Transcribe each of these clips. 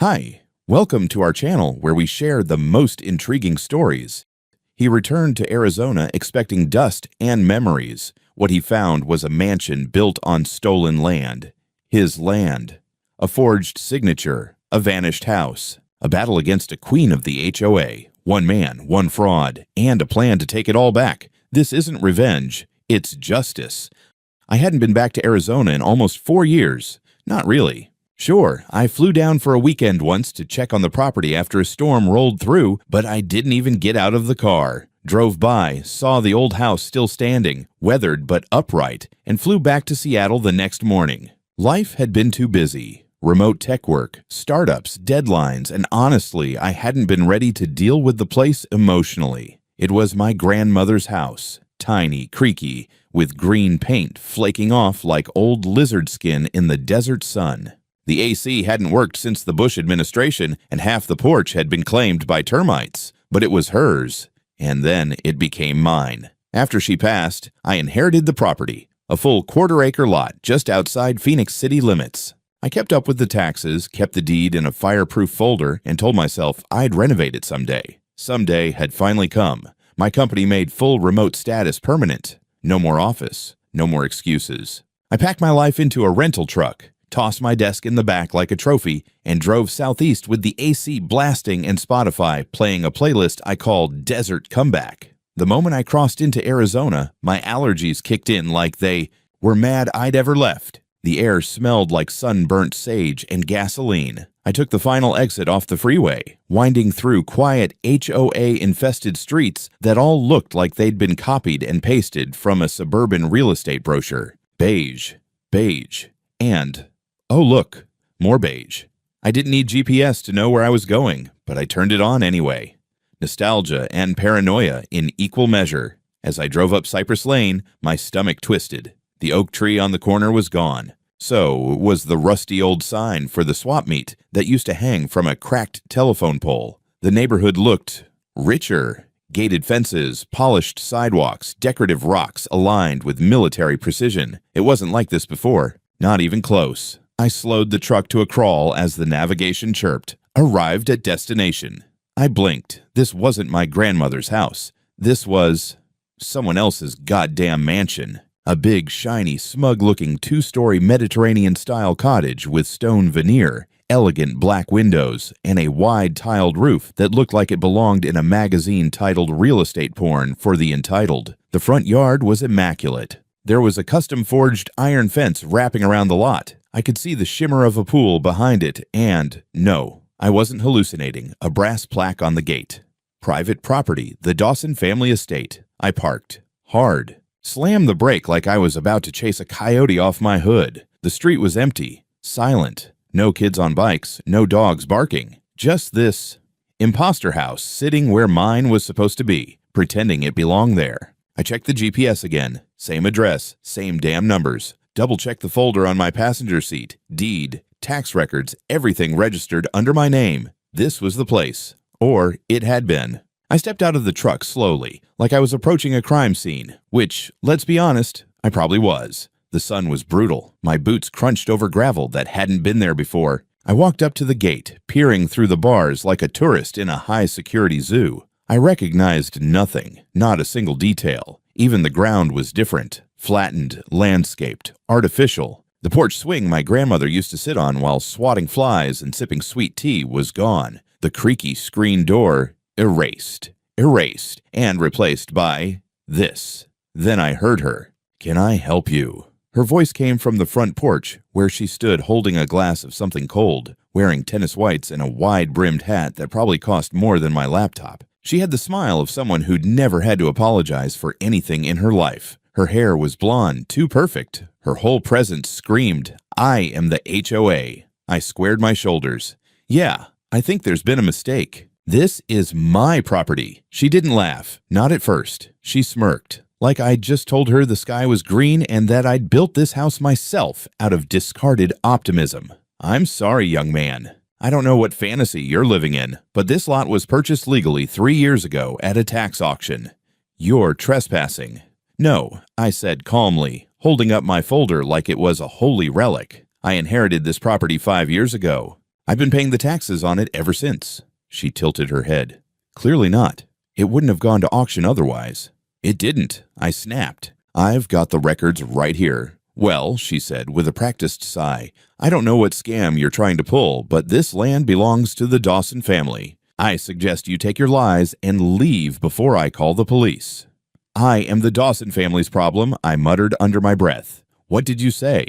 Hi, welcome to our channel where we share the most intriguing stories. He returned to Arizona expecting dust and memories. What he found was a mansion built on stolen land. His land. A forged signature. A vanished house. A battle against a queen of the HOA. One man, one fraud, and a plan to take it all back. This isn't revenge, it's justice. I hadn't been back to Arizona in almost 4 years. Not really. Sure, I flew down for a weekend once to check on the property after a storm rolled through, but I didn't even get out of the car. Drove by, saw the old house still standing, weathered but upright, and flew back to Seattle the next morning. Life had been too busy. Remote tech work, startups, deadlines, and honestly, I hadn't been ready to deal with the place emotionally. It was my grandmother's house, tiny, creaky, with green paint flaking off like old lizard skin in the desert sun. The AC hadn't worked since the Bush administration, and half the porch had been claimed by termites. But it was hers, and then it became mine. After she passed, I inherited the property, a full quarter-acre lot just outside Phoenix city limits. I kept up with the taxes, kept the deed in a fireproof folder, and told myself I'd renovate it someday. Someday had finally come. My company made full remote status permanent. No more office, no more excuses. I packed my life into a rental truck, tossed my desk in the back like a trophy, and drove southeast with the AC blasting and Spotify playing a playlist I called Desert Comeback. The moment I crossed into Arizona, my allergies kicked in like they were mad I'd ever left. The air smelled like sun-burnt sage and gasoline. I took the final exit off the freeway, winding through quiet HOA-infested streets that all looked like they'd been copied and pasted from a suburban real estate brochure. Beige, beige, and oh look, more beige. I didn't need GPS to know where I was going, but I turned it on anyway. Nostalgia and paranoia in equal measure. As I drove up Cypress Lane, my stomach twisted. The oak tree on the corner was gone. So was the rusty old sign for the swap meet that used to hang from a cracked telephone pole. The neighborhood looked richer. Gated fences, polished sidewalks, decorative rocks aligned with military precision. It wasn't like this before. Not even close. I slowed the truck to a crawl as the navigation chirped. Arrived at destination. I blinked. This wasn't my grandmother's house. This was someone else's goddamn mansion. A big, shiny, smug-looking 2-story Mediterranean-style cottage with stone veneer, elegant black windows, and a wide tiled roof that looked like it belonged in a magazine titled Real Estate Porn for the entitled. The front yard was immaculate. There was a custom-forged iron fence wrapping around the lot. I could see the shimmer of a pool behind it and, no, I wasn't hallucinating, a brass plaque on the gate. Private property, the Dawson family estate. I parked. Hard. Slammed the brake like I was about to chase a coyote off my hood. The street was empty. Silent. No kids on bikes. No dogs barking. Just this imposter house sitting where mine was supposed to be, pretending it belonged there. I checked the GPS again. Same address, same damn numbers. Double-checked the folder on my passenger seat. Deed, tax records, everything registered under my name. This was the place. Or it had been. I stepped out of the truck slowly, like I was approaching a crime scene, which, let's be honest, I probably was. The sun was brutal. My boots crunched over gravel that hadn't been there before. I walked up to the gate, peering through the bars like a tourist in a high-security zoo. I recognized nothing, not a single detail. Even the ground was different. Flattened, landscaped, artificial. The porch swing my grandmother used to sit on while swatting flies and sipping sweet tea was gone. The creaky screen door erased, and replaced by this. Then I heard her. "Can I help you?" Her voice came from the front porch, where she stood holding a glass of something cold, wearing tennis whites and a wide-brimmed hat that probably cost more than my laptop. She had the smile of someone who'd never had to apologize for anything in her life. Her hair was blonde, too perfect. Her whole presence screamed, "I am the HOA." I squared my shoulders. "Yeah, I think there's been a mistake. This is my property." She didn't laugh, not at first. She smirked, like I'd just told her the sky was green and that I'd built this house myself out of discarded optimism. "I'm sorry, young man. I don't know what fantasy you're living in, but this lot was purchased legally 3 years ago at a tax auction. You're trespassing." "No," I said calmly, holding up my folder like it was a holy relic. "I inherited this property 5 years ago. I've been paying the taxes on it ever since." She tilted her head. "Clearly not. It wouldn't have gone to auction otherwise." "It didn't," I snapped. "I've got the records right here." "Well," she said with a practiced sigh, "I don't know what scam you're trying to pull, but this land belongs to the Dawson family. I suggest you take your lies and leave before I call the police." "I am the Dawson family's problem," I muttered under my breath. "What did you say?"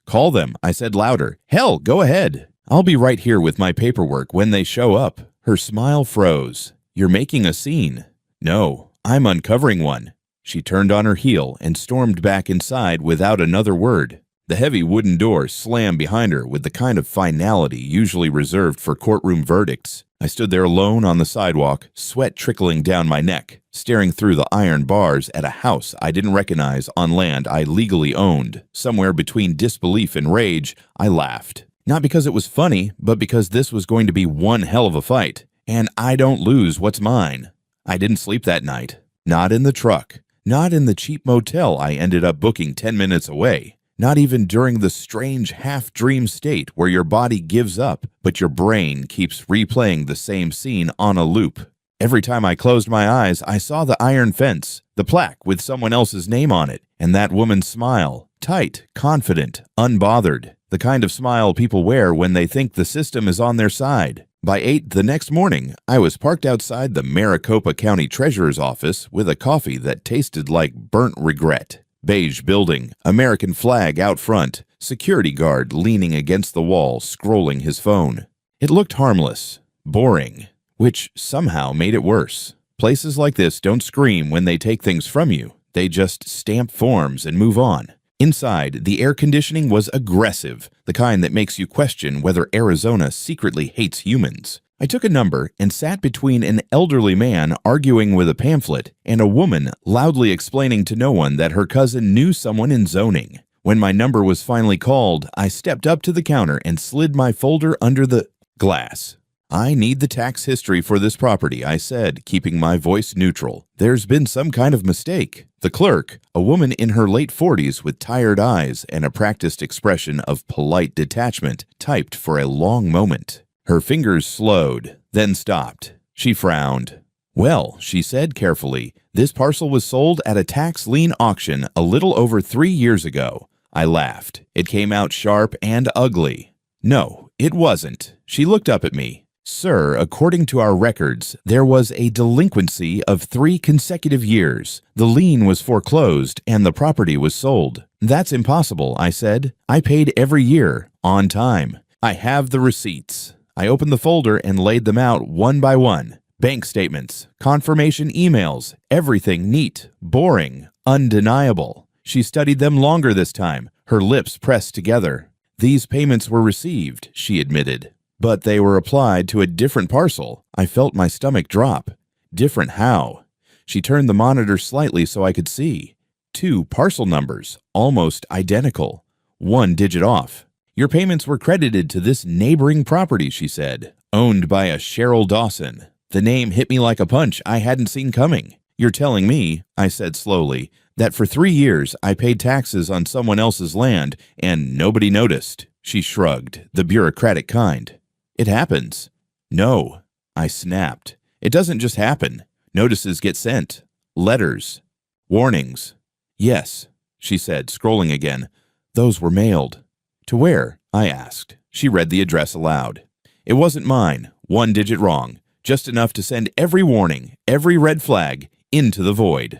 "Call them," I said louder. "Hell, go ahead. I'll be right here with my paperwork when they show up." Her smile froze. "You're making a scene." "No, I'm uncovering one." She turned on her heel and stormed back inside without another word. The heavy wooden door slammed behind her with the kind of finality usually reserved for courtroom verdicts. I stood there alone on the sidewalk, sweat trickling down my neck, staring through the iron bars at a house I didn't recognize on land I legally owned. Somewhere between disbelief and rage, I laughed. Not because it was funny, but because this was going to be one hell of a fight, and I don't lose what's mine. I didn't sleep that night. Not in the truck. Not in the cheap motel I ended up booking 10 minutes away. Not even during the strange half-dream state where your body gives up, but your brain keeps replaying the same scene on a loop. Every time I closed my eyes, I saw the iron fence, the plaque with someone else's name on it, and that woman's smile. Tight, confident, unbothered. The kind of smile people wear when they think the system is on their side. By 8 the next morning, I was parked outside the Maricopa County Treasurer's office with a coffee that tasted like burnt regret. Beige building, American flag out front, security guard leaning against the wall, scrolling his phone. It looked harmless, boring, which somehow made it worse. Places like this don't scream when they take things from you. They just stamp forms and move on. Inside, the air conditioning was aggressive, the kind that makes you question whether Arizona secretly hates humans. I took a number and sat between an elderly man arguing with a pamphlet and a woman loudly explaining to no one that her cousin knew someone in zoning. When my number was finally called, I stepped up to the counter and slid my folder under the glass. "I need the tax history for this property," I said, keeping my voice neutral. "There's been some kind of mistake." The clerk, a woman in her late 40s with tired eyes and a practiced expression of polite detachment, typed for a long moment. Her fingers slowed, then stopped. She frowned. "Well," she said carefully, "this parcel was sold at a tax lien auction a little over 3 years ago." I laughed. It came out sharp and ugly. "No, it wasn't." She looked up at me. "Sir, according to our records, there was a delinquency of 3 consecutive years. The lien was foreclosed and the property was sold." "That's impossible," I said. "I paid every year, on time. I have the receipts." I opened the folder and laid them out one by one. Bank statements, confirmation emails, everything neat, boring, undeniable. She studied them longer this time, her lips pressed together. "These payments were received," she admitted. "But they were applied to a different parcel." I felt my stomach drop. "Different how?" She turned the monitor slightly so I could see. 2 parcel numbers, almost identical. 1 digit off. "Your payments were credited to this neighboring property," she said, "owned by a Cheryl Dawson." The name hit me like a punch I hadn't seen coming. "You're telling me," I said slowly, "that for 3 years I paid taxes on someone else's land and nobody noticed?" She shrugged, the bureaucratic kind. "It happens." "No," I snapped. "It doesn't just happen. Notices get sent. Letters. Warnings." "Yes," she said, scrolling again. "Those were mailed." "To where?" I asked. She read the address aloud. "It wasn't mine. 1 digit wrong. Just enough to send every warning, every red flag, into the void."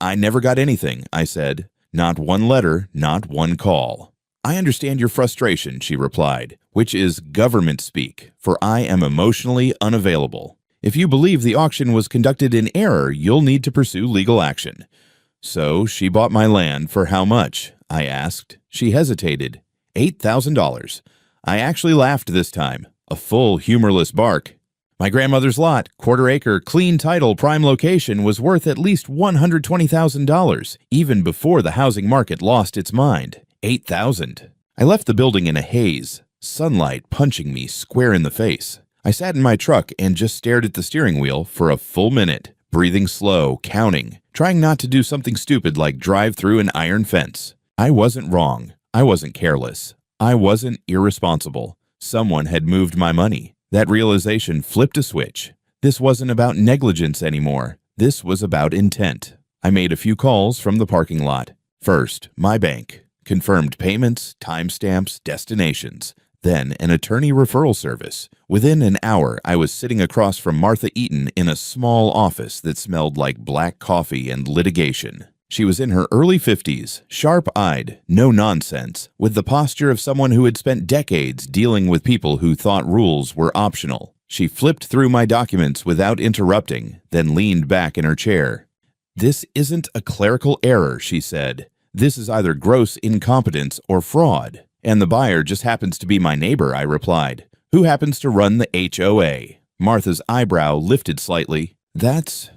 "I never got anything," I said. "Not one letter, not one call." "I understand your frustration," she replied, which is government speak, for I am emotionally unavailable. "If you believe the auction was conducted in error, you'll need to pursue legal action." "So she bought my land for how much?" I asked. She hesitated. $8,000. I actually laughed this time. A full, humorless bark. "My grandmother's lot, quarter-acre, clean title, prime location, was worth at least $120,000, even before the housing market lost its mind. $8,000. I left the building in a haze, sunlight punching me square in the face. I sat in my truck and just stared at the steering wheel for a full minute, breathing slow, counting, trying not to do something stupid like drive through an iron fence. I wasn't wrong. I wasn't careless. I wasn't irresponsible. Someone had moved my money. That realization flipped a switch. This wasn't about negligence anymore. This was about intent. I made a few calls from the parking lot. First, my bank. Confirmed payments, timestamps, destinations. Then an attorney referral service. Within an hour, I was sitting across from Martha Eaton in a small office that smelled like black coffee and litigation. She was in her early 50s, sharp-eyed, no nonsense, with the posture of someone who had spent decades dealing with people who thought rules were optional. She flipped through my documents without interrupting, then leaned back in her chair. "This isn't a clerical error," she said. "This is either gross incompetence or fraud." "And the buyer just happens to be my neighbor," I replied. "Who happens to run the HOA?" Martha's eyebrow lifted slightly. "That's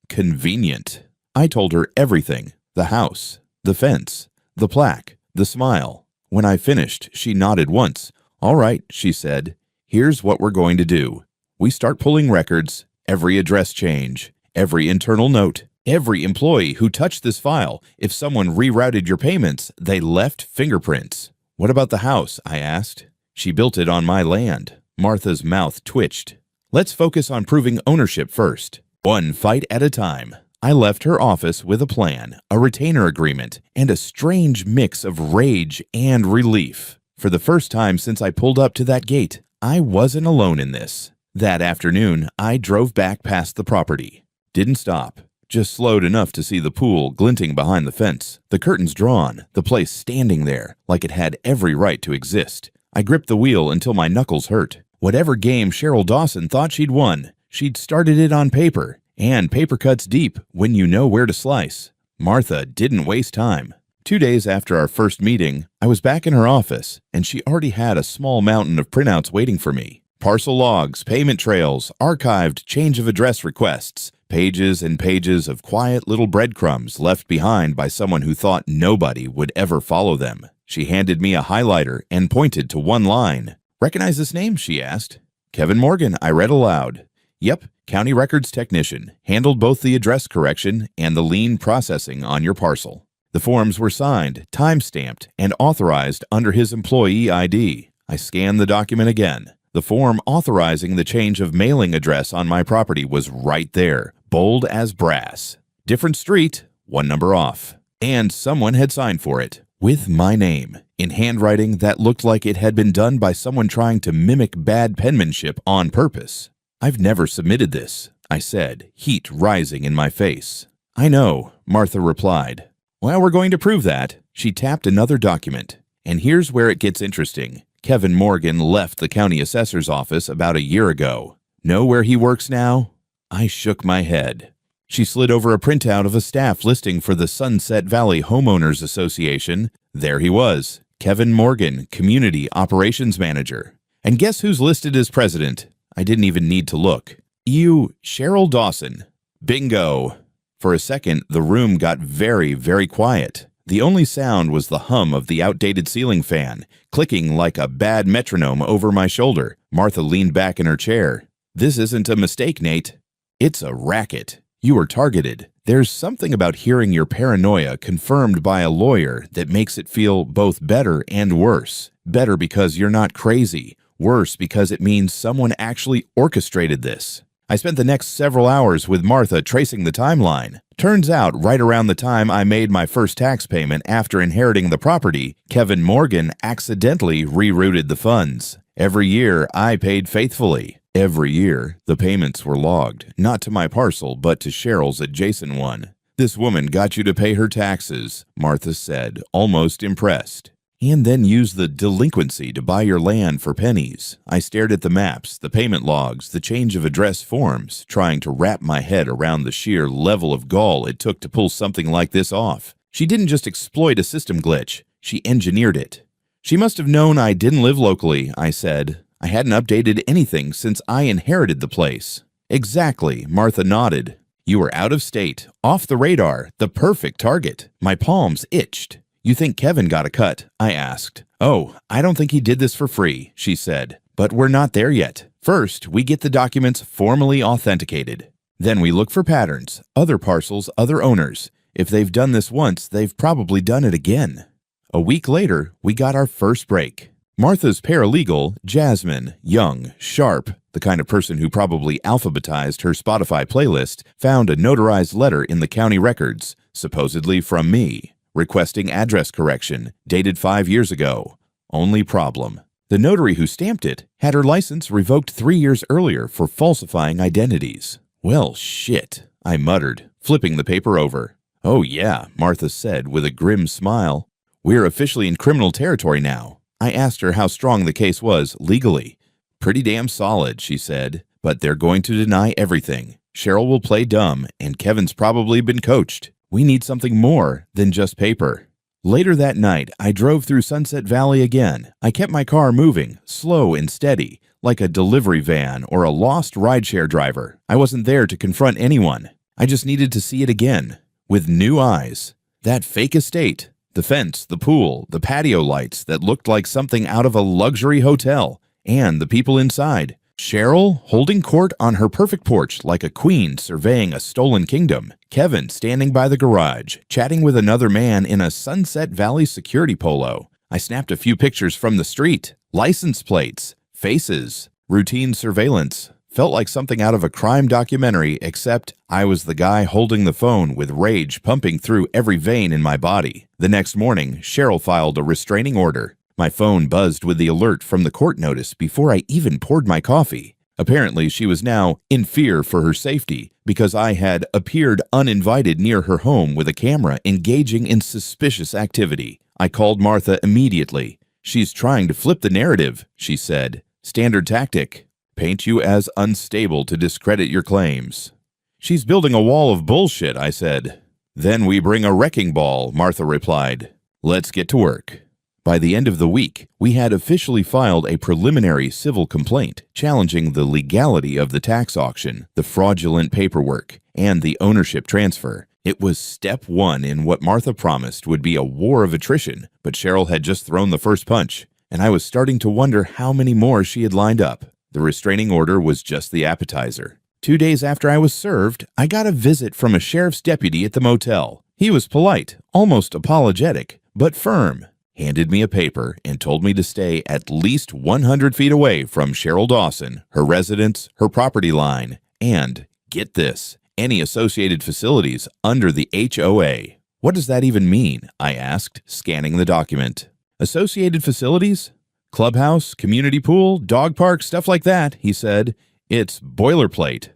convenient." I told her everything: the house, the fence, the plaque, the smile. When I finished, she nodded once. "All right," she said. "Here's what we're going to do. We start pulling records, every address change, every internal note, every employee who touched this file. If someone rerouted your payments, they left fingerprints." "What about the house?" I asked. "She built it on my land." Martha's mouth twitched. "Let's focus on proving ownership first. One fight at a time." I left her office with a plan, a retainer agreement, and a strange mix of rage and relief. For the first time since I pulled up to that gate, I wasn't alone in this. That afternoon, I drove back past the property. Didn't stop. Just slowed enough to see the pool glinting behind the fence, the curtains drawn, the place standing there like it had every right to exist. I gripped the wheel until my knuckles hurt. Whatever game Cheryl Dawson thought she'd won, she'd started it on paper, and paper cuts deep when you know where to slice. Martha didn't waste time. 2 days after our first meeting, I was back in her office, and she already had a small mountain of printouts waiting for me. Parcel logs, payment trails, archived change of address requests, pages and pages of quiet little breadcrumbs left behind by someone who thought nobody would ever follow them. She handed me a highlighter and pointed to one line. "Recognize this name?" she asked. "Kevin Morgan," I read aloud. "Yep, county records technician. Handled both the address correction and the lien processing on your parcel." The forms were signed, time-stamped, and authorized under his employee ID. I scanned the document again. The form authorizing the change of mailing address on my property was right there, bold as brass. Different street, one number off. And someone had signed for it, with my name, in handwriting that looked like it had been done by someone trying to mimic bad penmanship on purpose. "I've never submitted this," I said, heat rising in my face. "I know," Martha replied. "Well, we're going to prove that." She tapped another document. "And here's where it gets interesting. Kevin Morgan left the county assessor's office about a year ago. Know where he works now?" I shook my head. She slid over a printout of a staff listing for the Sunset Valley Homeowners Association. There he was, Kevin Morgan, Community Operations Manager. And guess who's listed as president? I didn't even need to look. Cheryl Dawson. Bingo! For a second, the room got very, very quiet. The only sound was the hum of the outdated ceiling fan, clicking like a bad metronome over my shoulder. Martha leaned back in her chair. "This isn't a mistake, Nate. It's a racket. You were targeted. There's something about hearing your paranoia confirmed by a lawyer that makes it feel both better and worse. Better because you're not crazy. Worse because it means someone actually orchestrated this." I spent the next several hours with Martha tracing the timeline. Turns out, right around the time I made my first tax payment after inheriting the property, Kevin Morgan accidentally rerouted the funds. Every year, I paid faithfully. Every year, the payments were logged, not to my parcel, but to Cheryl's adjacent one. "This woman got you to pay her taxes," Martha said, almost impressed. "And then use the delinquency to buy your land for pennies." I stared at the maps, the payment logs, the change of address forms, trying to wrap my head around the sheer level of gall it took to pull something like this off. She didn't just exploit a system glitch, she engineered it. "She must have known I didn't live locally," I said. "I hadn't updated anything since I inherited the place." "Exactly," Martha nodded. "You were out of state, off the radar, the perfect target." My palms itched. "You think Kevin got a cut?" I asked. "Oh, I don't think he did this for free," she said. "But we're not there yet. First, we get the documents formally authenticated. Then we look for patterns, other parcels, other owners. If they've done this once, they've probably done it again." A week later, we got our first break. Martha's paralegal, Jasmine, young, sharp, the kind of person who probably alphabetized her Spotify playlist, found a notarized letter in the county records, supposedly from me, requesting address correction, dated 5 years ago. Only problem: the notary who stamped it had her license revoked 3 years earlier for falsifying identities. Well, shit, I muttered, flipping the paper over. Oh yeah, Martha said with a grim smile. We're officially in criminal territory now. I asked her how strong the case was legally. Pretty damn solid, she said, but they're going to deny everything. Cheryl will play dumb, and Kevin's probably been coached. We need something more than just paper. Later that night, I drove through Sunset Valley again. I kept my car moving, slow and steady, like a delivery van or a lost rideshare driver. I wasn't there to confront anyone. I just needed to see it again, with new eyes. That fake estate, the fence, the pool, the patio lights that looked like something out of a luxury hotel, and the people inside. Cheryl holding court on her perfect porch like a queen surveying a stolen kingdom. Kevin standing by the garage, chatting with another man in a Sunset Valley security polo. I snapped a few pictures from the street. License plates, faces, routine surveillance. Felt like something out of a crime documentary, except I was the guy holding the phone with rage pumping through every vein in my body. The next morning, Cheryl filed a restraining order. My phone buzzed with the alert from the court notice before I even poured my coffee. Apparently, she was now in fear for her safety because I had appeared uninvited near her home with a camera engaging in suspicious activity. I called Martha immediately. She's trying to flip the narrative, she said. Standard tactic. Paint you as unstable to discredit your claims. She's building a wall of bullshit, I said. Then we bring a wrecking ball, Martha replied. Let's get to work. By the end of the week, we had officially filed a preliminary civil complaint challenging the legality of the tax auction, the fraudulent paperwork, and the ownership transfer. It was step one in what Martha promised would be a war of attrition, but Cheryl had just thrown the first punch, and I was starting to wonder how many more she had lined up. The restraining order was just the appetizer. 2 days after I was served, I got a visit from a sheriff's deputy at the motel. He was polite, almost apologetic, but firm. Handed me a paper and told me to stay at least 100 feet away from Cheryl Dawson, her residence, her property line, and, get this, any associated facilities under the HOA. What does that even mean? I asked, scanning the document. Associated facilities? Clubhouse, community pool, dog park, stuff like that, he said. It's boilerplate.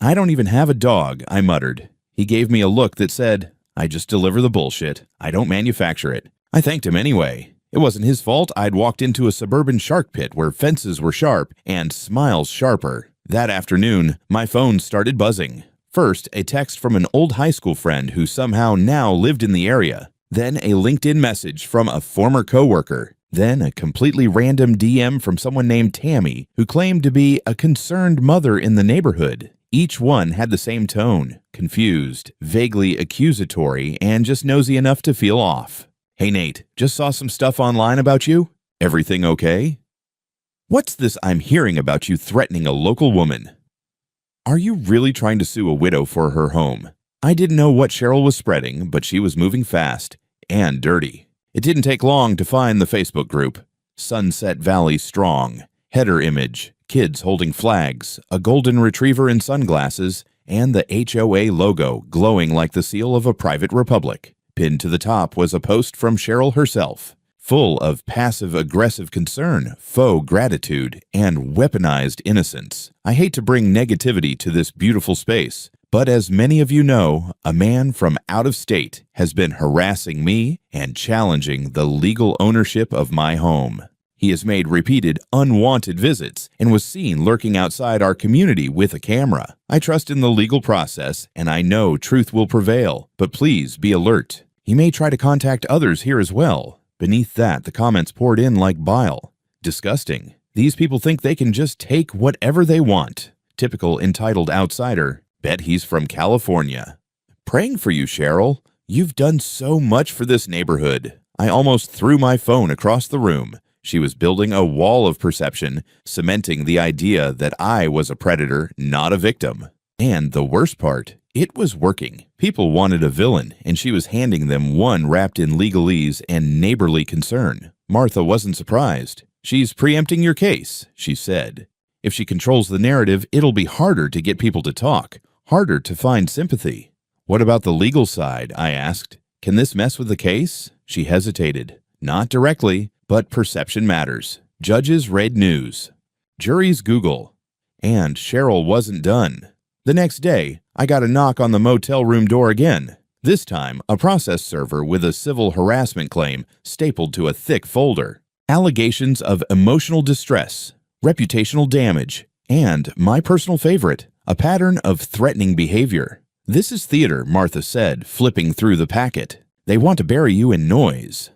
I don't even have a dog, I muttered. He gave me a look that said, I just deliver the bullshit. I don't manufacture it. I thanked him anyway. It wasn't his fault I'd walked into a suburban shark pit where fences were sharp and smiles sharper. That afternoon, my phone started buzzing. First, a text from an old high school friend who somehow now lived in the area. Then a LinkedIn message from a former coworker. Then a completely random DM from someone named Tammy who claimed to be a concerned mother in the neighborhood. Each one had the same tone, confused, vaguely accusatory, and just nosy enough to feel off. Hey Nate, just saw some stuff online about you. Everything okay? What's this I'm hearing about you threatening a local woman? Are you really trying to sue a widow for her home? I didn't know what Cheryl was spreading, but she was moving fast and dirty. It didn't take long to find the Facebook group. Sunset Valley Strong. Header image, kids holding flags, a golden retriever in sunglasses, and the HOA logo glowing like the seal of a private republic. Pinned to the top was a post from Cheryl herself, full of passive-aggressive concern, faux gratitude, and weaponized innocence. I hate to bring negativity to this beautiful space, but as many of you know, a man from out of state has been harassing me and challenging the legal ownership of my home. He has made repeated unwanted visits and was seen lurking outside our community with a camera. I trust in the legal process, and I know truth will prevail, but please be alert. He may try to contact others here as well. Beneath that, the comments poured in like bile. Disgusting. These people think they can just take whatever they want. Typical entitled outsider. Bet he's from California. Praying for you, Cheryl. You've done so much for this neighborhood. I almost threw my phone across the room. She was building a wall of perception, cementing the idea that I was a predator, not a victim. And the worst part, it was working. People wanted a villain, and she was handing them one wrapped in legalese and neighborly concern. Martha wasn't surprised. She's preempting your case, she said. If she controls the narrative, it'll be harder to get people to talk, harder to find sympathy. What about the legal side? I asked. Can this mess with the case? She hesitated. Not directly, but perception matters. Judges read news. Juries Google. And Cheryl wasn't done. The next day, I got a knock on the motel room door again. This time, a process server with a civil harassment claim stapled to a thick folder. Allegations of emotional distress, reputational damage, and, my personal favorite, a pattern of threatening behavior. This is theater, Martha said, flipping through the packet. They want to bury you in noise.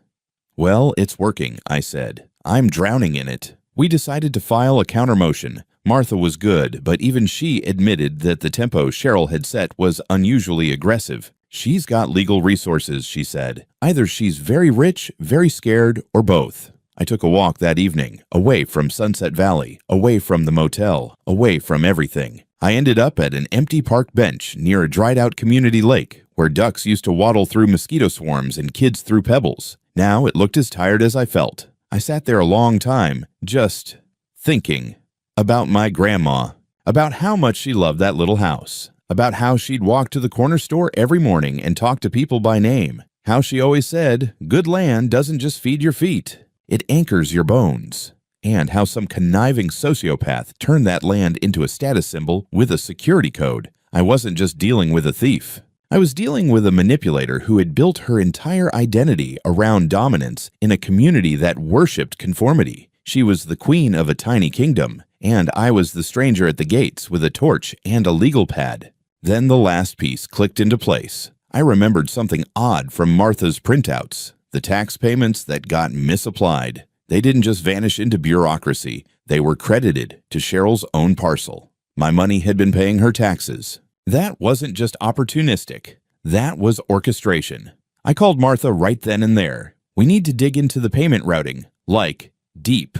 Well, it's working, I said. I'm drowning in it. We decided to file a countermotion. Martha was good, but even she admitted that the tempo Cheryl had set was unusually aggressive. She's got legal resources, she said. Either she's very rich, very scared, or both. I took a walk that evening, away from Sunset Valley, away from the motel, away from everything. I ended up at an empty park bench near a dried-out community lake where ducks used to waddle through mosquito swarms and kids threw pebbles. Now it looked as tired as I felt. I sat there a long time, just thinking about my grandma, about how much she loved that little house, about how she'd walk to the corner store every morning and talk to people by name, how she always said, "Good land doesn't just feed your feet. It anchors your bones," and how some conniving sociopath turned that land into a status symbol with a security code. I wasn't just dealing with a thief. I was dealing with a manipulator who had built her entire identity around dominance in a community that worshipped conformity. She was the queen of a tiny kingdom, and I was the stranger at the gates with a torch and a legal pad. Then the last piece clicked into place. I remembered something odd from Martha's printouts. The tax payments that got misapplied. They didn't just vanish into bureaucracy. They were credited to Cheryl's own parcel. My money had been paying her taxes. That wasn't just opportunistic. That was orchestration. I called Martha right then and there. We need to dig into the payment routing. Like, deep.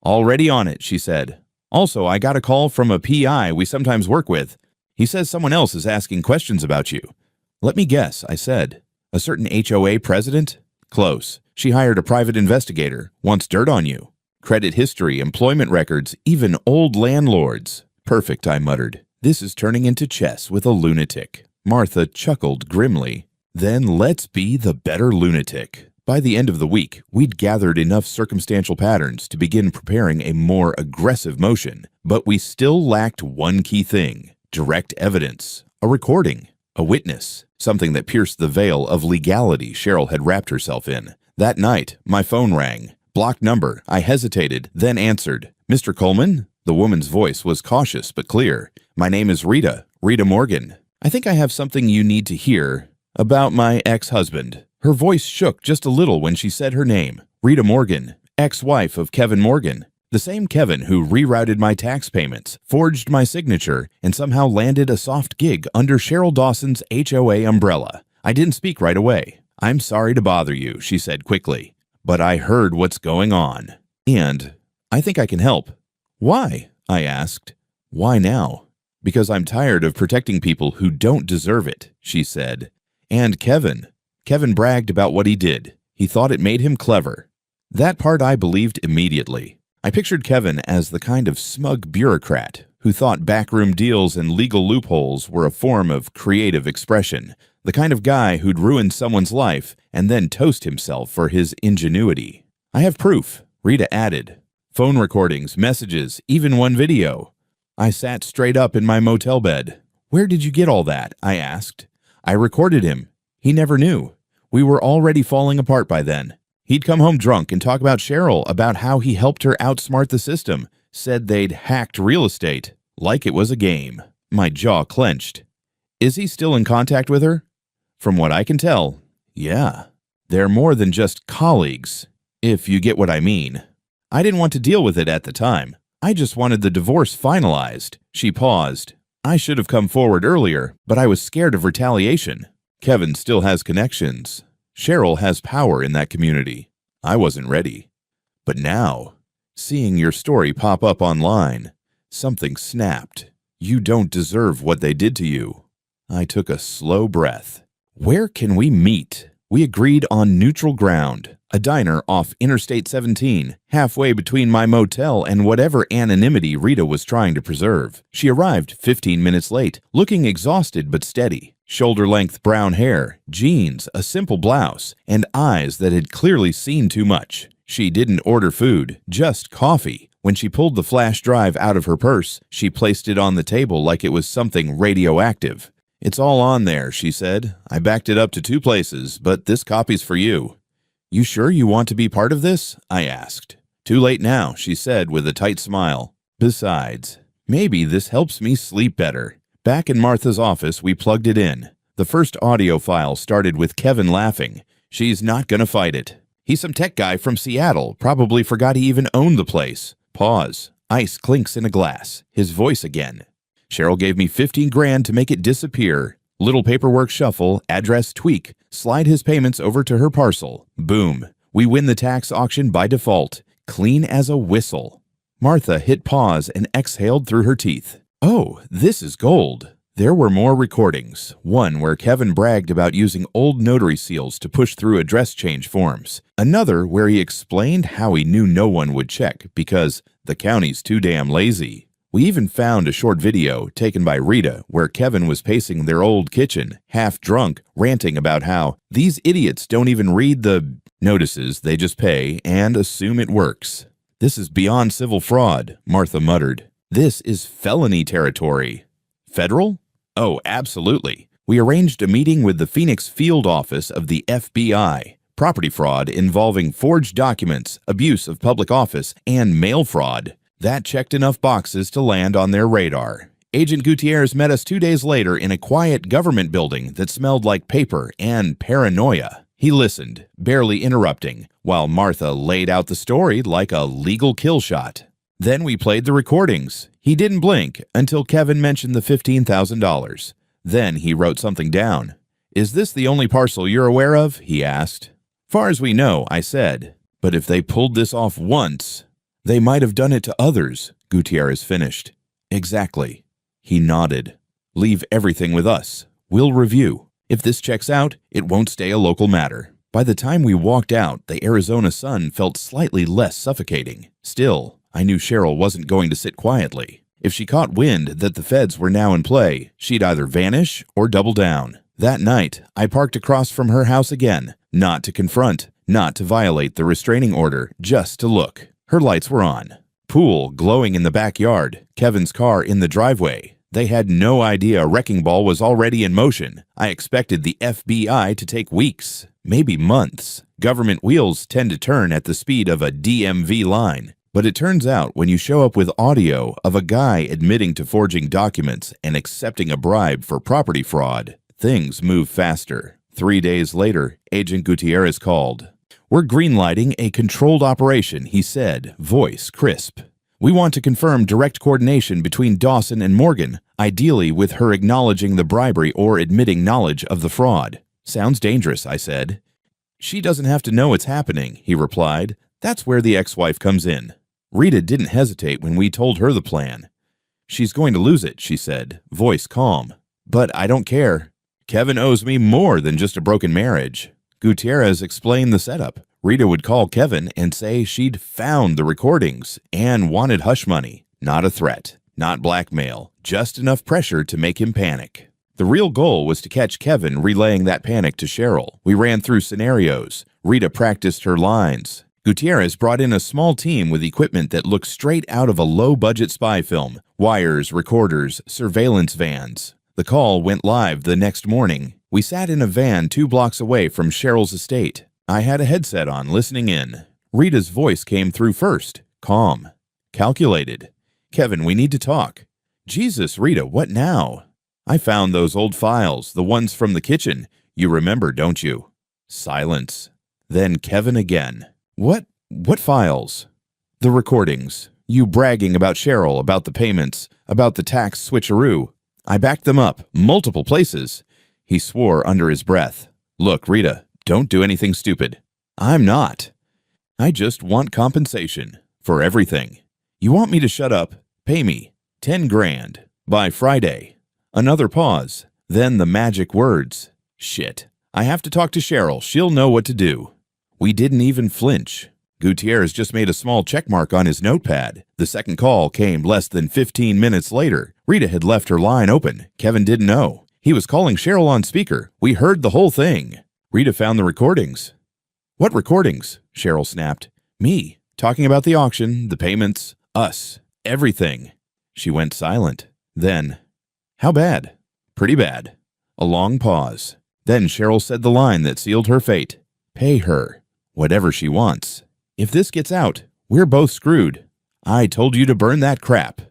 Already on it, she said. Also, I got a call from a PI we sometimes work with. He says someone else is asking questions about you. Let me guess, I said. A certain HOA president? Close. She hired a private investigator, wants dirt on you. Credit history, employment records, even old landlords. Perfect, I muttered. This is turning into chess with a lunatic. Martha chuckled grimly. Then let's be the better lunatic. By the end of the week, we'd gathered enough circumstantial patterns to begin preparing a more aggressive motion, but we still lacked one key thing: direct evidence, a recording, a witness. Something that pierced the veil of legality Cheryl had wrapped herself in. That night, my phone rang. Blocked number. I hesitated, then answered. Mr. Coleman? The woman's voice was cautious but clear. My name is Rita Morgan. I think I have something you need to hear about my ex-husband. Her voice shook just a little when she said her name. Rita Morgan, ex-wife of Kevin Morgan. The same Kevin who rerouted my tax payments, forged my signature, and somehow landed a soft gig under Cheryl Dawson's HOA umbrella. I didn't speak right away. I'm sorry to bother you, she said quickly, but I heard what's going on. And I think I can help. Why? I asked. Why now? Because I'm tired of protecting people who don't deserve it, she said. And Kevin bragged about what he did. He thought it made him clever. That part I believed immediately. I pictured Kevin as the kind of smug bureaucrat who thought backroom deals and legal loopholes were a form of creative expression, the kind of guy who'd ruin someone's life and then toast himself for his ingenuity. I have proof, Rita added. Phone recordings, messages, even one video. I sat straight up in my motel bed. Where did you get all that? I asked. I recorded him. He never knew. We were already falling apart by then. He'd come home drunk and talk about Cheryl, about how he helped her outsmart the system, said they'd hacked real estate, like it was a game. My jaw clenched. Is he still in contact with her? From what I can tell, yeah. They're more than just colleagues, if you get what I mean. I didn't want to deal with it at the time. I just wanted the divorce finalized. She paused. I should have come forward earlier, but I was scared of retaliation. Kevin still has connections. Cheryl has power in that community. I wasn't ready. But now, seeing your story pop up online, something snapped. You don't deserve what they did to you. I took a slow breath. Where can we meet? We agreed on neutral ground. A diner off Interstate 17, halfway between my motel and whatever anonymity Rita was trying to preserve. She arrived 15 minutes late, looking exhausted but steady. Shoulder-length brown hair, jeans, a simple blouse, and eyes that had clearly seen too much. She didn't order food, just coffee. When she pulled the flash drive out of her purse, she placed it on the table like it was something radioactive. "It's all on there," she said. "I backed it up to 2 places, but this copy's for you." "You sure you want to be part of this?" I asked. "Too late now," she said with a tight smile. "Besides, maybe this helps me sleep better." Back in Martha's office, we plugged it in. The first audio file started with Kevin laughing. "She's not gonna fight it. He's some tech guy from Seattle, probably forgot he even owned the place." Pause. Ice clinks in a glass. His voice again. "Cheryl gave me 15 grand to make it disappear. Little paperwork shuffle, address tweak, slide his payments over to her parcel. Boom. We win the tax auction by default. Clean as a whistle." Martha hit pause and exhaled through her teeth. "Oh, this is gold." There were more recordings. One where Kevin bragged about using old notary seals to push through address change forms. Another where he explained how he knew no one would check because the county's too damn lazy. We even found a short video taken by Rita where Kevin was pacing their old kitchen, half drunk, ranting about how these idiots don't even read the notices, they just pay and assume it works. "This is beyond civil fraud," Martha muttered. "This is felony territory." "Federal?" "Oh, absolutely." We arranged a meeting with the Phoenix field office of the FBI. Property fraud involving forged documents, abuse of public office, and mail fraud. That checked enough boxes to land on their radar. Agent Gutierrez met us 2 days later in a quiet government building that smelled like paper and paranoia. He listened, barely interrupting, while Martha laid out the story like a legal kill shot. Then we played the recordings. He didn't blink until Kevin mentioned the $15,000. Then he wrote something down. "Is this the only parcel you're aware of?" he asked. "Far as we know," I said. "But if they pulled this off once, they might have done it to others," Gutierrez finished. "Exactly." He nodded. "Leave everything with us. We'll review. If this checks out, it won't stay a local matter." By the time we walked out, the Arizona sun felt slightly less suffocating. Still, I knew Cheryl wasn't going to sit quietly. If she caught wind that the feds were now in play, she'd either vanish or double down. That night, I parked across from her house again, not to confront, not to violate the restraining order, just to look. Her lights were on. Pool glowing in the backyard, Kevin's car in the driveway. They had no idea a wrecking ball was already in motion. I expected the FBI to take weeks, maybe months. Government wheels tend to turn at the speed of a DMV line. But it turns out when you show up with audio of a guy admitting to forging documents and accepting a bribe for property fraud, things move faster. 3 days later, Agent Gutierrez called. "We're greenlighting a controlled operation," he said, voice crisp. "We want to confirm direct coordination between Dawson and Morgan, ideally with her acknowledging the bribery or admitting knowledge of the fraud." "Sounds dangerous," I said. "She doesn't have to know it's happening," he replied. "That's where the ex-wife comes in." Rita didn't hesitate when we told her the plan. "She's going to lose it," she said, voice calm. "But I don't care. Kevin owes me more than just a broken marriage." Gutierrez explained the setup. Rita would call Kevin and say she'd found the recordings and wanted hush money. Not a threat, not blackmail, just enough pressure to make him panic. The real goal was to catch Kevin relaying that panic to Cheryl. We ran through scenarios. Rita practiced her lines. Gutierrez brought in a small team with equipment that looked straight out of a low-budget spy film. Wires, recorders, surveillance vans. The call went live the next morning. We sat in a van 2 blocks away from Cheryl's estate. I had a headset on, listening in. Rita's voice came through first, calm, calculated. "Kevin, we need to talk." "Jesus, Rita, what now?" "I found those old files, the ones from the kitchen. You remember, don't you?" Silence. Then Kevin again. What files?" "The recordings. You bragging about Cheryl, about the payments, about the tax switcheroo. I backed them up, multiple places." He swore under his breath. "Look, Rita, don't do anything stupid." "I'm not. I just want compensation for everything. You want me to shut up? Pay me 10 grand by Friday." Another pause. Then the magic words. "Shit. I have to talk to Cheryl. She'll know what to do." We didn't even flinch. Gutierrez just made a small checkmark on his notepad. The second call came less than 15 minutes later. Rita had left her line open. Kevin didn't know. He was calling Cheryl on speaker. We heard the whole thing. Rita found the recordings. What recordings? Cheryl snapped. Me, talking about the auction, the payments, us, everything. She went silent. Then, how bad? Pretty bad. A long pause. Then Cheryl said the line that sealed her fate. Pay her. Whatever she wants. If this gets out, we're both screwed. I told you to burn that crap.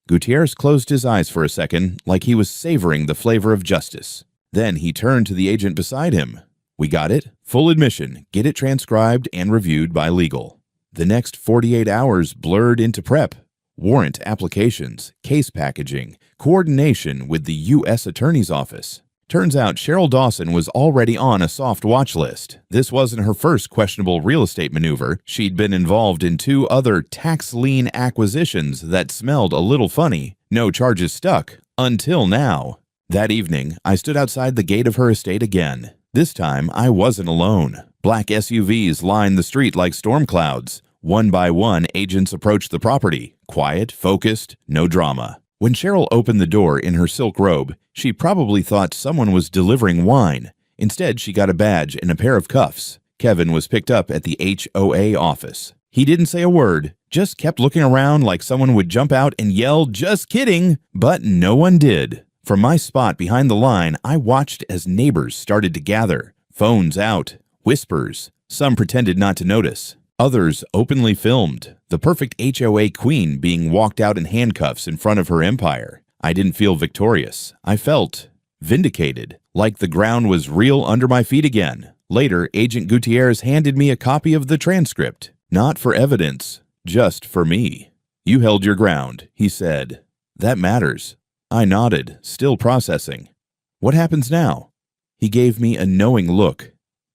Gutierrez closed his eyes for a second, like he was savoring the flavor of justice. Then he turned to the agent beside him. We got it. Full admission. Get it transcribed and reviewed by legal. The next 48 hours blurred into prep. Warrant applications, case packaging, coordination with the U.S. Attorney's Office. Turns out Cheryl Dawson was already on a soft watch list. This wasn't her first questionable real estate maneuver. She'd been involved in 2 other tax lien acquisitions that smelled a little funny. No charges stuck. Until now. That evening, I stood outside the gate of her estate again. This time, I wasn't alone. Black SUVs lined the street like storm clouds. One by one, agents approached the property. Quiet, focused, no drama. When Cheryl opened the door in her silk robe, she probably thought someone was delivering wine. Instead, she got a badge and a pair of cuffs. Kevin was picked up at the HOA office. He didn't say a word, just kept looking around like someone would jump out and yell, "Just kidding!" But no one did. From my spot behind the line, I watched as neighbors started to gather. Phones out, whispers. Some pretended not to notice. Others openly filmed, the perfect HOA queen being walked out in handcuffs in front of her empire. I didn't feel victorious. I felt vindicated, like the ground was real under my feet again. Later, Agent Gutierrez handed me a copy of the transcript. Not for evidence, just for me. You held your ground, he said. That matters. I nodded, still processing. What happens now? He gave me a knowing look.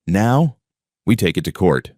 Now, we take it to court.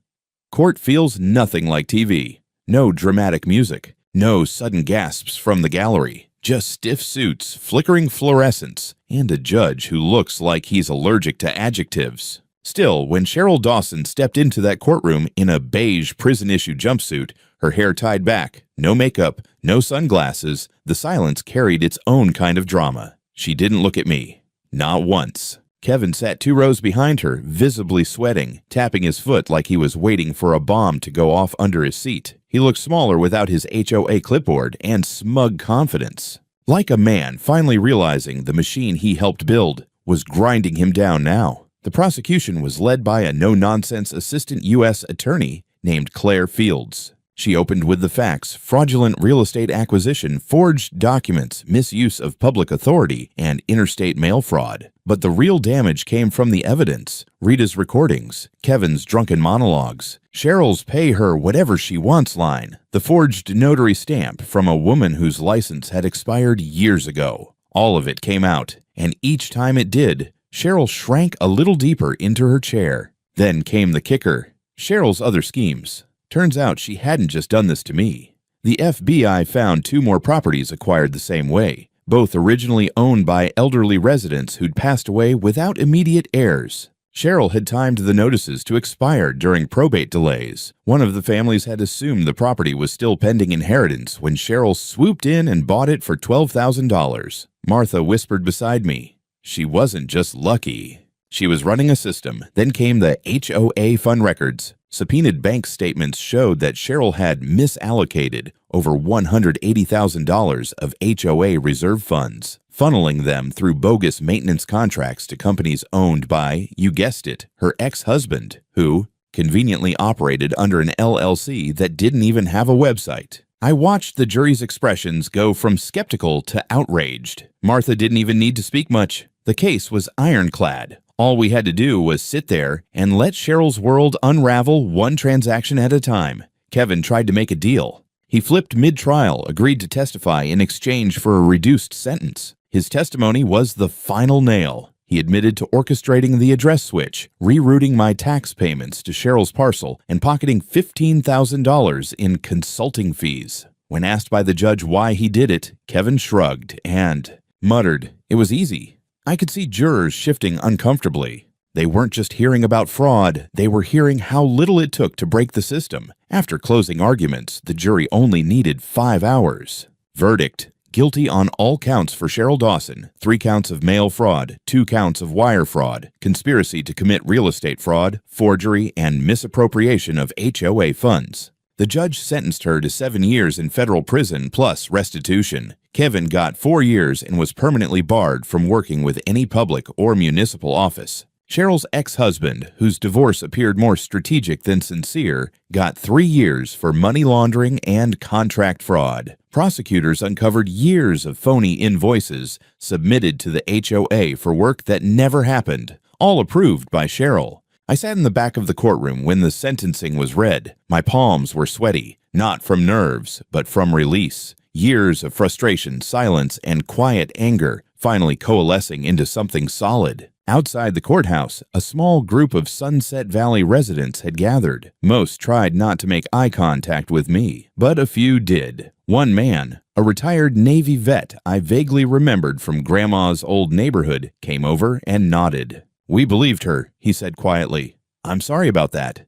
Court feels nothing like TV. No dramatic music. No sudden gasps from the gallery. Just stiff suits, flickering fluorescents, and a judge who looks like he's allergic to adjectives. Still, when Cheryl Dawson stepped into that courtroom in a beige prison-issue jumpsuit, her hair tied back, no makeup, no sunglasses, the silence carried its own kind of drama. She didn't look at me. Not once. Kevin sat 2 rows behind her, visibly sweating, tapping his foot like he was waiting for a bomb to go off under his seat. He looked smaller without his HOA clipboard and smug confidence. Like a man finally realizing the machine he helped build was grinding him down now. The prosecution was led by a no-nonsense assistant U.S. attorney named Claire Fields. She opened with the facts: fraudulent real estate acquisition, forged documents, misuse of public authority, and interstate mail fraud. But the real damage came from the evidence: Rita's recordings, Kevin's drunken monologues, Cheryl's "pay her whatever she wants" line, the forged notary stamp from a woman whose license had expired years ago. All of it came out, and each time it did, Cheryl shrank a little deeper into her chair. Then came the kicker: Cheryl's other schemes. Turns out she hadn't just done this to me. The FBI found 2 more properties acquired the same way, both originally owned by elderly residents who'd passed away without immediate heirs. Cheryl had timed the notices to expire during probate delays. One of the families had assumed the property was still pending inheritance when Cheryl swooped in and bought it for $12,000. Martha whispered beside me. She wasn't just lucky. She was running a system. Then came the HOA fund records. Subpoenaed bank statements showed that Cheryl had misallocated over $180,000 of HOA reserve funds, funneling them through bogus maintenance contracts to companies owned by, you guessed it, her ex-husband, who conveniently operated under an LLC that didn't even have a website. I watched the jury's expressions go from skeptical to outraged. Martha didn't even need to speak much. The case was ironclad. All we had to do was sit there and let Cheryl's world unravel one transaction at a time. Kevin tried to make a deal. He flipped mid-trial, agreed to testify in exchange for a reduced sentence. His testimony was the final nail. He admitted to orchestrating the address switch, rerouting my tax payments to Cheryl's parcel, and pocketing $15,000 in consulting fees. When asked by the judge why he did it, Kevin shrugged and muttered, "It was easy." I could see jurors shifting uncomfortably. They weren't just hearing about fraud, they were hearing how little it took to break the system. After closing arguments, the jury only needed 5 hours. Verdict: guilty on all counts for Cheryl Dawson, 3 counts of mail fraud, 2 counts of wire fraud, conspiracy to commit real estate fraud, forgery, and misappropriation of HOA funds. The judge sentenced her to 7 years in federal prison plus restitution. Kevin got 4 years and was permanently barred from working with any public or municipal office. Cheryl's ex-husband, whose divorce appeared more strategic than sincere, got 3 years for money laundering and contract fraud. Prosecutors uncovered years of phony invoices submitted to the HOA for work that never happened, all approved by Cheryl. I sat in the back of the courtroom when the sentencing was read. My palms were sweaty, not from nerves, but from release. Years of frustration, silence, and quiet anger finally coalescing into something solid. Outside the courthouse, a small group of Sunset Valley residents had gathered. Most tried not to make eye contact with me, but a few did. One man, a retired Navy vet I vaguely remembered from Grandma's old neighborhood, came over and nodded. "We believed her," he said quietly. "I'm sorry about that."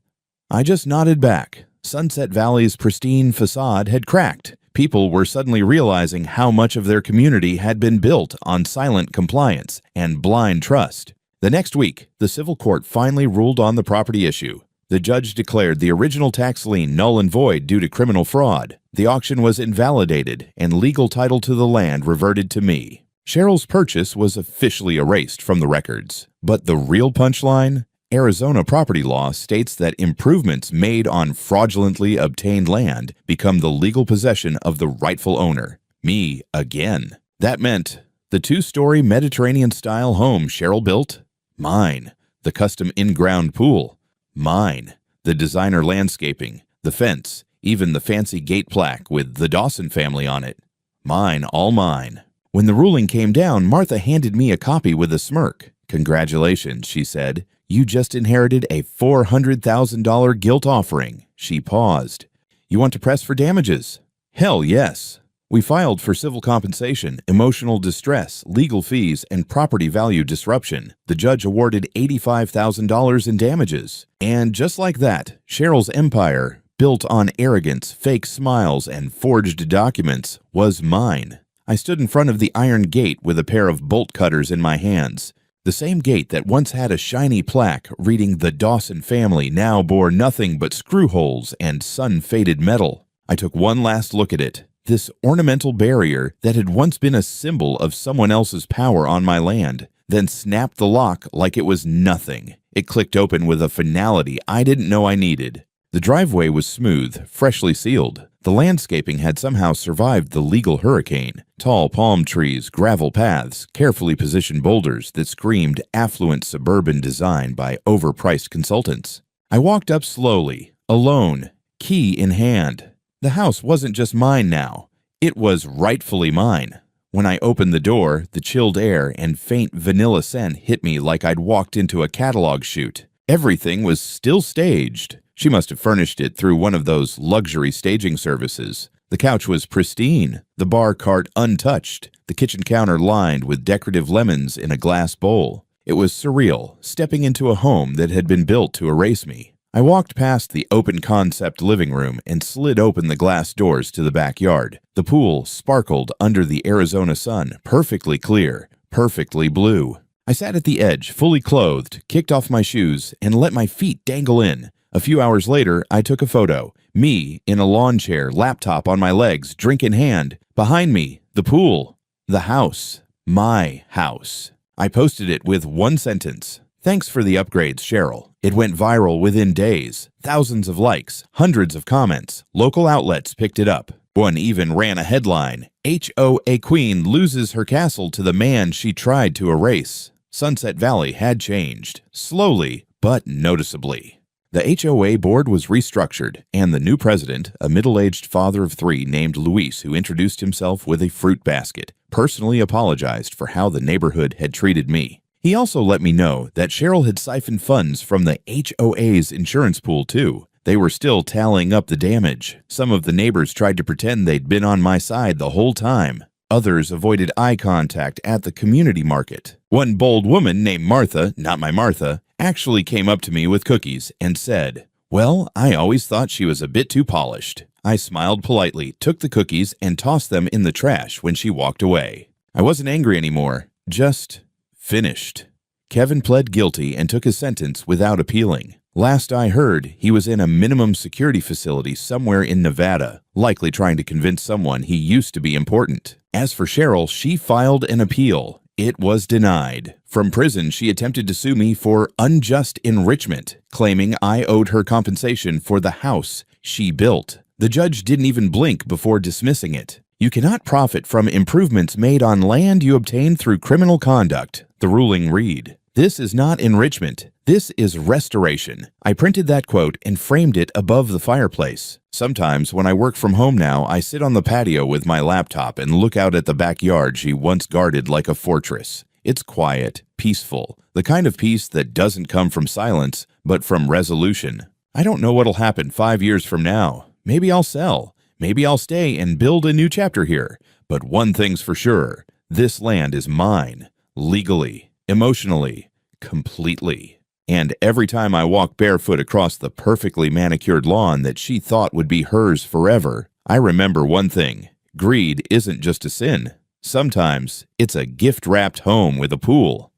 I just nodded back. Sunset Valley's pristine facade had cracked. People were suddenly realizing how much of their community had been built on silent compliance and blind trust. The next week, the civil court finally ruled on the property issue. The judge declared the original tax lien null and void due to criminal fraud. The auction was invalidated, and legal title to the land reverted to me. Cheryl's purchase was officially erased from the records. But the real punchline? Arizona property law states that improvements made on fraudulently obtained land become the legal possession of the rightful owner. Me again. That meant the 2-story Mediterranean-style home Cheryl built? Mine. The custom in-ground pool? Mine. The designer landscaping, the fence, even the fancy gate plaque with the Dawson family on it? Mine, all mine. When the ruling came down, Martha handed me a copy with a smirk. "Congratulations," she said. "You just inherited a $400,000 guilt offering." She paused. "You want to press for damages?" "Hell yes." We filed for civil compensation, emotional distress, legal fees, and property value disruption. The judge awarded $85,000 in damages. And just like that, Cheryl's empire, built on arrogance, fake smiles, and forged documents, was mine. I stood in front of the iron gate with a pair of bolt cutters in my hands. The same gate that once had a shiny plaque reading "The Dawson family" now bore nothing but screw holes and sun-faded metal. I took one last look at it. This ornamental barrier that had once been a symbol of someone else's power on my land, then snapped the lock like it was nothing. It clicked open with a finality I didn't know I needed. The driveway was smooth, freshly sealed. The landscaping had somehow survived the legal hurricane. Tall palm trees, gravel paths, carefully positioned boulders that screamed affluent suburban design by overpriced consultants. I walked up slowly, alone, key in hand. The house wasn't just mine now. It was rightfully mine. When I opened the door, the chilled air and faint vanilla scent hit me like I'd walked into a catalog shoot. Everything was still staged. She must have furnished it through one of those luxury staging services. The couch was pristine, the bar cart untouched, the kitchen counter lined with decorative lemons in a glass bowl. It was surreal, stepping into a home that had been built to erase me. I walked past the open-concept living room and slid open the glass doors to the backyard. The pool sparkled under the Arizona sun, perfectly clear, perfectly blue. I sat at the edge, fully clothed, kicked off my shoes, and let my feet dangle in. A few hours later, I took a photo. Me, in a lawn chair, laptop on my legs, drink in hand. Behind me, the pool. The house. My house. I posted it with one sentence. "Thanks for the upgrades, Cheryl." It went viral within days. Thousands of likes, hundreds of comments. Local outlets picked it up. One even ran a headline, "HOA Queen loses her castle to the man she tried to erase." Sunset Valley had changed. Slowly, but noticeably. The HOA board was restructured, and the new president, a middle-aged father of 3 named Luis, who introduced himself with a fruit basket, personally apologized for how the neighborhood had treated me. He also let me know that Cheryl had siphoned funds from the HOA's insurance pool, too. They were still tallying up the damage. Some of the neighbors tried to pretend they'd been on my side the whole time. Others avoided eye contact at the community market. One bold woman named Martha, not my Martha, actually came up to me with cookies and said, "Well, I always thought she was a bit too polished." I smiled politely, took the cookies, and tossed them in the trash when she walked away. I wasn't angry anymore, just finished. Kevin pled guilty and took his sentence without appealing. Last I heard, he was in a minimum security facility somewhere in Nevada, likely trying to convince someone he used to be important. As for Cheryl, she filed an appeal. It was denied. From prison, she attempted to sue me for unjust enrichment, claiming I owed her compensation for the house she built. The judge didn't even blink before dismissing it. You cannot profit from improvements made on land you obtained through criminal conduct, the ruling read. This is not enrichment. This is restoration. I printed that quote and framed it above the fireplace. Sometimes when I work from home now, I sit on the patio with my laptop and look out at the backyard she once guarded like a fortress. It's quiet, peaceful, the kind of peace that doesn't come from silence, but from resolution. I don't know what'll happen 5 years from now. Maybe I'll sell. Maybe I'll stay and build a new chapter here. But one thing's for sure, this land is mine, legally, emotionally, completely. And every time I walk barefoot across the perfectly manicured lawn that she thought would be hers forever, I remember one thing. Greed isn't just a sin. Sometimes it's a gift-wrapped home with a pool.